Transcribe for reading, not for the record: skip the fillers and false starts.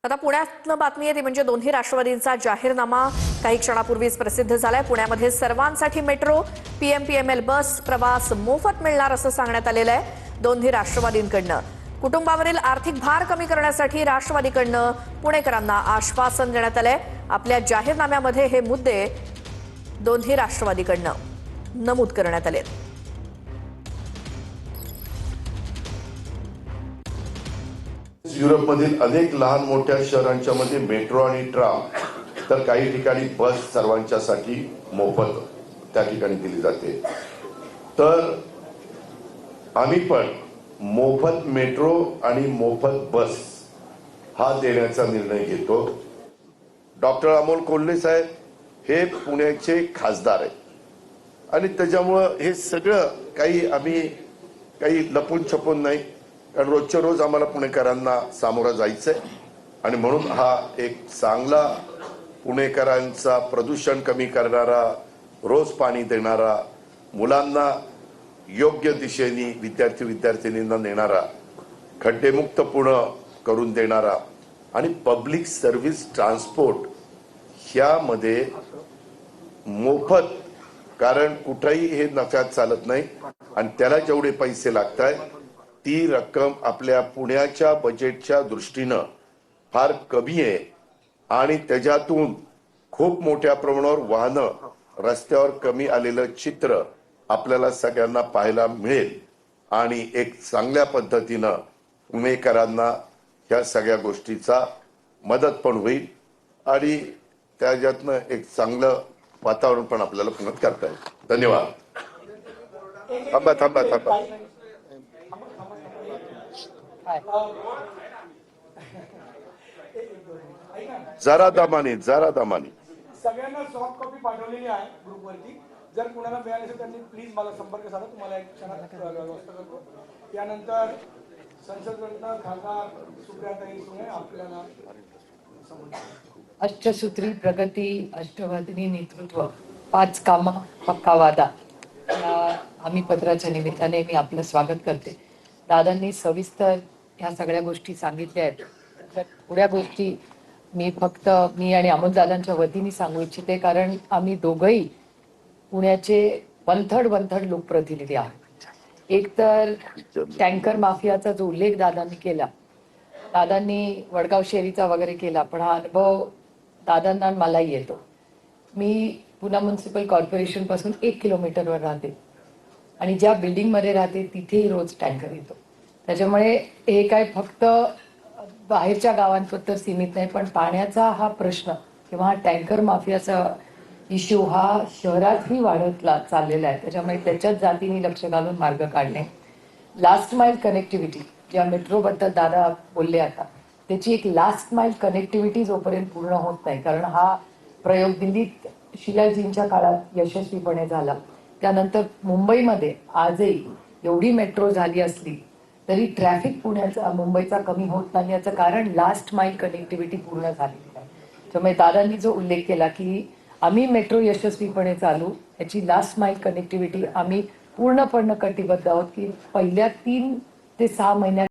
आता पुण्यातनं बातमी येते म्हणजे दोन्ही राष्ट्रवादींचा जाहीरनामा काही क्षणापूर्वीच प्रसिद्ध झालाय। पुण्यामध्ये सर्वांसाठी मेट्रो, पीएमपीएमएल बस प्रवास मोफत मिळणार असं सांगण्यात आलेलं आहे दोन्ही राष्ट्रवादींकडनं। कुटुंबावरील आर्थिक भार कमी करण्यासाठी राष्ट्रवादीकडनं पुणेकरांना आश्वासन देण्यात आलंय। आपल्या जाहीरनाम्यामध्ये हे मुद्दे दोन्ही राष्ट्रवादीकडनं नमूद करण्यात आलेत। युरोपमधील अनेक लहान मोठ्या शहरांच्या मध्ये मेट्रो आणि ट्राम तर काही ठिकाणी बस सर्वांच्यासाठी मोफत त्या ठिकाणी दिली जाते। तर आम्ही पण मोफत मेट्रो आणि मोफत बस हा देण्याचा निर्णय घेतो। डॉक्टर अमोल कोल्हे साहेब हे पुण्याचे खासदार आहेत आणि त्याच्यामुळं हे सगळं आम्ही काही लपून छपून नाही, कारण रोजच्या रोज आम्हाला पुणेकरांना सामोरं जायचंय आणि म्हणून हा एक चांगला पुणेकरांचा प्रदूषण कमी करणारा, रोज पाणी देणारा, मुलांना योग्य दिशेने विद्यार्थ्यांना नेणारा, खड्डेमुक्त पुणे करून देणारा आणि पब्लिक सर्व्हिस ट्रान्सपोर्ट ह्यामध्ये मोफत, कारण कुठेही हे नफ्यात चालत नाही आणि त्याला जेवढे पैसे लागतात ती रक्कम आपल्या पुण्याच्या बजेटच्या दृष्टीनं फार कमी आहे आणि त्याच्यातून खूप मोठ्या प्रमाणावर वाहनं रस्त्यावर कमी आलेलं चित्र आपल्याला सगळ्यांना पाहायला मिळेल आणि एक चांगल्या पद्धतीनं पुणेकरांना ह्या सगळ्या गोष्टीचा मदत पण होईल आणि त्याच्यातनं एक चांगलं वातावरण पण आपल्याला पुण्यात करता येईल। धन्यवाद। थांबा जरा दमानी सगळ्यांना सॉफ्ट कॉपी पाठवलेली आहे ग्रुपवरती। जर कुणाला मिळाली असेल त्यांनी प्लीज मला संपर्क साधा, तुम्हाला एक क्षणात व्यवस्था करतो। त्यानंतर संसद रत्न खासदार सुप्रियाताई सुळे आपल्याला अष्टसूत्री प्रगती अष्टवादिनी नेतृत्व 5 कामं पक्का वादा या आम्ही पत्राच्या निमित्ताने मी आपलं स्वागत करते। दादांनी सविस्तर ह्या सगळ्या गोष्टी सांगितल्या आहेत। तर थोड्या गोष्टी मी आणि अमोलदादांच्या वतीने सांगू इच्छिते, कारण आम्ही दोघंही पुण्याचे वनथर्ड लोकप्रतिनिधी आहोत। एक तर टँकर माफियाचा जो उल्लेख दादांनी केला, दादांनी वडगाव शेरीचा वगैरे केला, पण हा अनुभव दादांना मलाही येतो। मी पुणे म्युनिसिपल कॉर्पोरेशन पासून 1 किलोमीटरवर राहते आणि ज्या बिल्डिंगमध्ये राहते तिथेही रोज टँकर येतो। त्याच्यामुळे हे काय फक्त बाहेरच्या गावांपुरतं सीमित नाही, पण पाण्याचा हा प्रश्न किंवा हा टँकर माफियाचा इश्यू हा शहरातही वाढत चाललेला आहे। त्याच्यामुळे त्याच्याच जातीने लक्ष घालून मार्ग काढणे, लास्ट माइल कनेक्टिव्हिटी ज्या मेट्रोबद्दल दादा बोलले आता, त्याची एक लास्ट माइल कनेक्टिव्हिटी जोपर्यंत पूर्ण होत नाही, कारण हा प्रयोग दिल्लीत शिलाजींच्या काळात यशस्वीपणे झाला, त्यानंतर मुंबईमध्ये आजही एवढी मेट्रो झाली असली तरी ट्रॅफिक मुंबईचा कमी होत नाही, याचं कारण लास्ट माइल कनेक्टिव्हिटी पूर्ण झालेली आहे। त्यामुळे दादांनी जो उल्लेख केला की आम्ही मेट्रो यशस्वीपणे चालू, याची लास्ट माइल कनेक्टिव्हिटी आम्ही पूर्णपणे कटिबद्ध आहोत की पहिल्या 3 ते 6 महिन्यात